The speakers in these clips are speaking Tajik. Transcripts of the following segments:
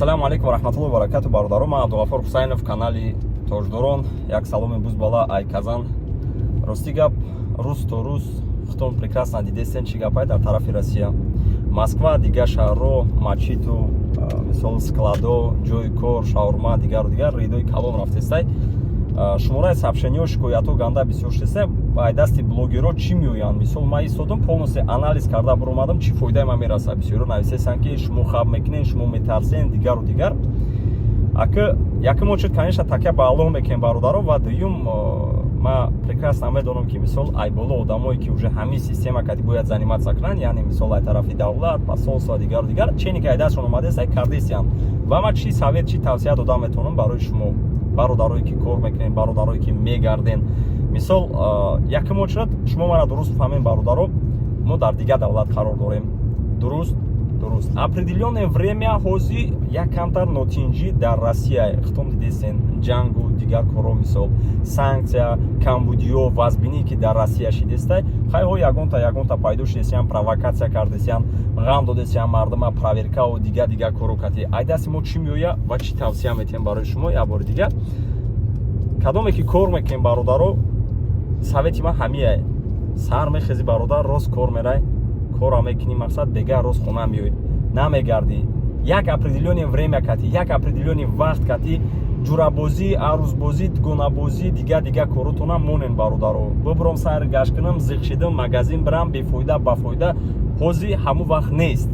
Ассалому алейкум ва рахматуллоҳи ва баракату бародарон. Ман Абдуғаффор Ҳусайнов, канали Тоҷдорон. Як саломи бузбала ай казан. Рости гап, рӯз то рӯз хутон прекрасно дидестен чӣ гапай дар тарафи Россия. Москва, дигар шаҳрҳо, мачиту, мисол складо, ҷои кор, шаурма, дигару дигар рейдои калон рафтестай. Шумораи сообщениҳо, шикоятҳо ганда бисёр шудестай. Ба дасти блогерҳо чӣ меоянд? Мисол ман истодам полностью анализ карда биромадам чӣ фоидаи ман мераса. Бисёрҳо нависестанд ки шумо хаб мекунед, шумо метарсен, дигару дигар. Ака якум очередь, конечно, такя ба Аллоҳ мекунем бародаро ва дуюм ман прекрасно медонам ки мисол ай боло одамое ки уже ҳамин система кати бояд заниматься кунанд, яъне мисол ай тарафи давлат, посолство дигару дигар чени ки ай дастшон омадест ай кардесиянд. Ва ман чӣ совет, чӣ тавсия додам метавонам барои шумо бародарое ки кор мекунем, бародарое ки мегарден. Мисол якум очередь шумо мара дуруст фаҳмем бародаро, мо дар дигар давлат қарор дорем. Дуруст определённое время ҳозир як камтар нотинҷӣ дар Россия хутон дидестен ҷангу дигар коро, мисол санксия, камбудиё, вазбинӣ ки дар Россия шидестай. Хайҳо ягонта пайдо шидесиян, провокатсия кардесиян, ғам додесиян мардума, проверкаву дигар коро кати. Ай дасти мо чӣ меоя ва чӣ тавсия метиҳем барои шумо як бори дигар. Кадоме ки кор мекунем бародаро, совети ман ҳамияе. Сар мехези бародар, рост кор мерай, кора мекунӣ, мақсад бега рост хона меоӣ, намегардӣ. Як определённое время кати, як определённый вақт кати ҷурабозӣ, арӯзбозӣ, дугонабозӣ, дигар коротона монен бародаро. Бибурам сайр гашт кунам, зиқ шидам, магазин бирам, бефоида ба фоида. Ҳозир ҳамун вақт нест.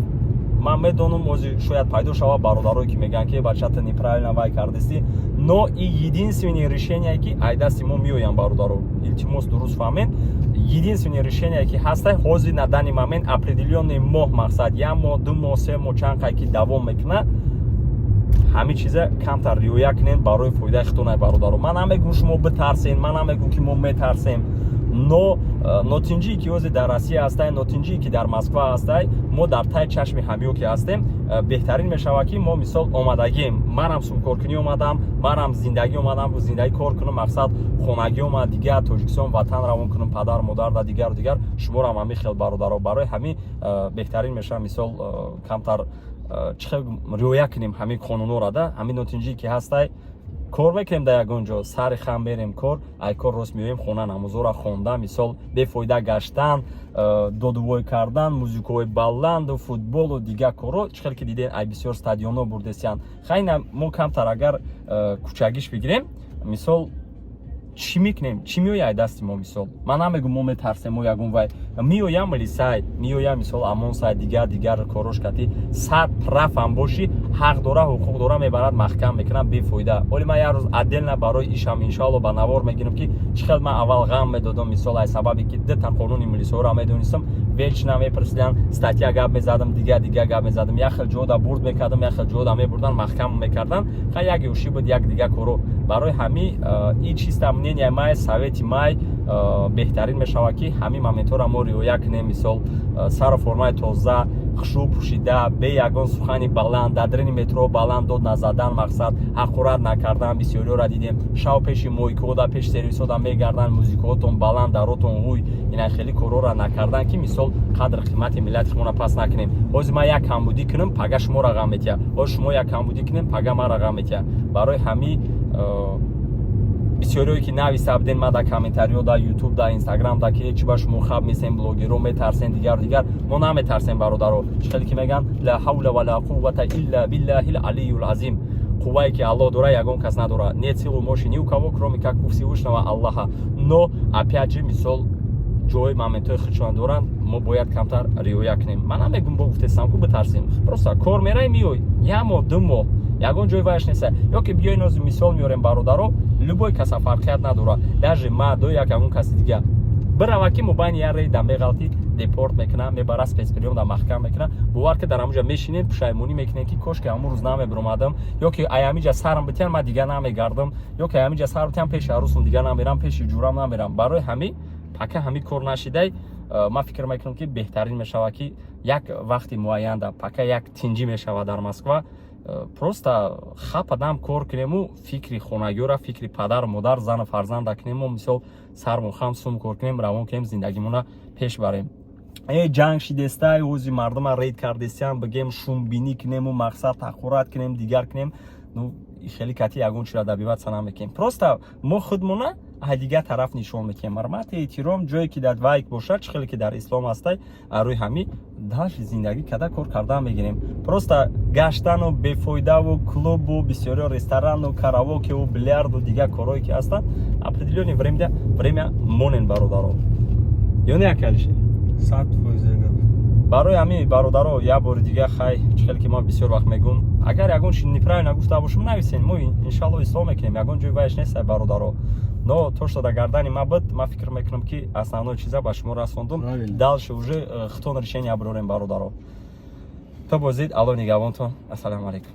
Ман медонам ҳозир шояд пайдо шава бародарое ки мегӯянд ки бачата неправильно вай кардести, но и единственное решение ки ай дасти мо меоянд бародаро. Илтимос дуруст фаҳмед. Единственное решение ки ҳастай ҳозир на данный момент определённый моҳ мақсад 1 моҳ, 2 моҳ, 3 моҳ чанд қай ки давом мекуна, ҳамин чиза камтар риоя кунед барои фоидаи худтонай бародаро. Ман намегӯям шумо битарсен, ман намегӯям ки мо метарсем, но нотинҷие ки ҳозир дар Россия ҳастай, нотинҷие ки дар Москва ҳастай, мо дар тай чашми ҳамиҳо ки ҳастем, беҳтарин мешавад ки мо мисол омадагием. Манам сумкоркунӣ омадам, манам зиндагӣ омадам, зиндагӣ кор кунам, мақсад хонагӣ омад, дигар Тоҷикистон ватан равон кунам, падар модар да дигару дигар. Шуморо ҳам ҳамин хел бародаро. Барои ҳамин беҳтарин мешавад мисол камтар чӣ хел риоя кунем ҳамин қонунҳоро да. Ҳамин нотинҷие ки ҳастай кор мекунем дар ягон ҷо, сари хам мерем кор, ай кор рост меоем, хона намозора хондан, мисол бефоида гаштан, додувой кардан, музикаҳои баланду, футболу дигар коро чӣ хел ки дидем ай бисёр стадионҳо бурдесиянд. Хайна мо камтар агар кӯчагиш бигирем, мисол чӣ мекунем, чӣ меояд дасти мо? Мисол ман намегӯям мо метарсем, мо ягон вай меоям лисай, меоям мисол амон сай дигар корош кати сад рафам боши, ҳақ дора, ҳуқуқ дора, мебарад маҳкам мекунад бефоида. Оли ман як рӯз отдельно барои ишам иншоалло ба навор мегирам ки чӣ хел ман аввал ғам медодам, мисол ай сабаби ки дита қонуни милисиҳоро медонистам, велч намепирсиданд, статья гап мезадам, дигар гап мезадам, як хел ҷода бурд мекардам, як хел ҷода мебурдан, маҳкам мекардан, ха як ёши буд, як дигар коро. Барои ҳамин и чиста мнение май, совети май беҳтарин мешавад ки ҳамин моментҳоро мо риоя кунем. Мисол сару формаи тоза, хушӯ пӯшида, бе ягон сухани баланд, дар дирини метро баланд дод назадан, мақсад ҳақорат накардан. Бисёриҳоро дидем шав пеши мойкода, пеши сервисода мегардан, музикаҳотон баланд, даротон гӯй, ина хеле корҳоро накардан ки мисол қадр қимати миллати худмона паст накунем. Ҳозир ман як камбудӣ кунам, пага шуморо ғам метиҳад, ҳозир шумо як камбудӣ кунем, пага маро ғам метиҳад. Барои ҳамин бисёриҳое ки нависа биден ман дар комментариҳо дар YouTube, дар Instagram да ки чӣ ба шумо хаб месем, блогерҳо метарсен, дигар мо наметарсем бародаро. чӣ хеле ки мегӯянд ла ҳавла ва ла қуввата илля биллаҳил алиюл азим. қуввае ки Аллоҳ дора, ягон кас надора. Нет силы мощи ни у кого, кроме как у Всевышнего Аллаха. Но опять же мисол ҷои моментҳои худшон доранд, мо бояд камтар риоя кунем. Ман намегӯям бо гуфтесам ку битарсем, просто кор мерай меоӣ 1 моҳ 2 моҳ ягон ҷой вайш неста. ё ки биёин ҳозир мисол меорем бародаро, любой каса фарқият надорад, даже ма до ягон каси дигар бирава ки мобайни як рейда меғалтӣ, депорт мекуна, мебара спецприём дар маҳкам мекуна, бовар ки дар ҳамуҷа мешинед, пушаймонӣ мекунед ки кош ки ҳамун рӯз намебиромадам, ё ки ай ҳамиҷа сарам битиҳан ман дигар намегардам, ё ки ай ҳамиҷа сар битиҳан пеши арӯсам дигар намерам, пеши ҷурам намерам. Барои ҳамин пака ҳамин кор нашидай, ман фикр мекунам ки беҳтарин мешавад ки як вақти муайяна пака як тинҷӣ мешавад дар Москва, просто хападам кор кунему, фикри хонагиёра, фикри падар модар, зану фарзанда кунему, мисол сармон хам сум кор кунем, равон кунем, зиндагимона пеш барем. ҷанг шидестаи ӯзи мардума рейд кардестиям бигем шумбинӣ кинему мақсад тахурат кинем дигар кинем, ну хеле кати ягон чира дабиватса намекем. Просто мо худмона дигар тараф нишон мекем. Ҳурмати эҳтиром ҷое ки дар вайк бошад, чӣ хеле ки дар ислом ҳастай, рӯи ҳами дашти зиндагӣ када кор кардан мегирем. Просто гаштану бефоидаву клубу бисёрио ресторану караокеву бильярду дигар корҳое ки ҳастанд, определённе время монен бародаро. Ё не акалише? 100% барои ҳамин бародаро як бори дигар хай чӣ хеле ки ман бисёр вақт мегӯм, агар ягон чи неправильно гуфта бошам нависен, мо иншалло ислом мекунем, ягон ҷои вайш нест бародаро. Но то что дар гардани ман буд, ман фикр мекунам ки основное чиза ба шумо расондум. Дальше уже хитон решение аброрем бародаро. То бозид, Алло нигавонтон. Ассалому алайкум.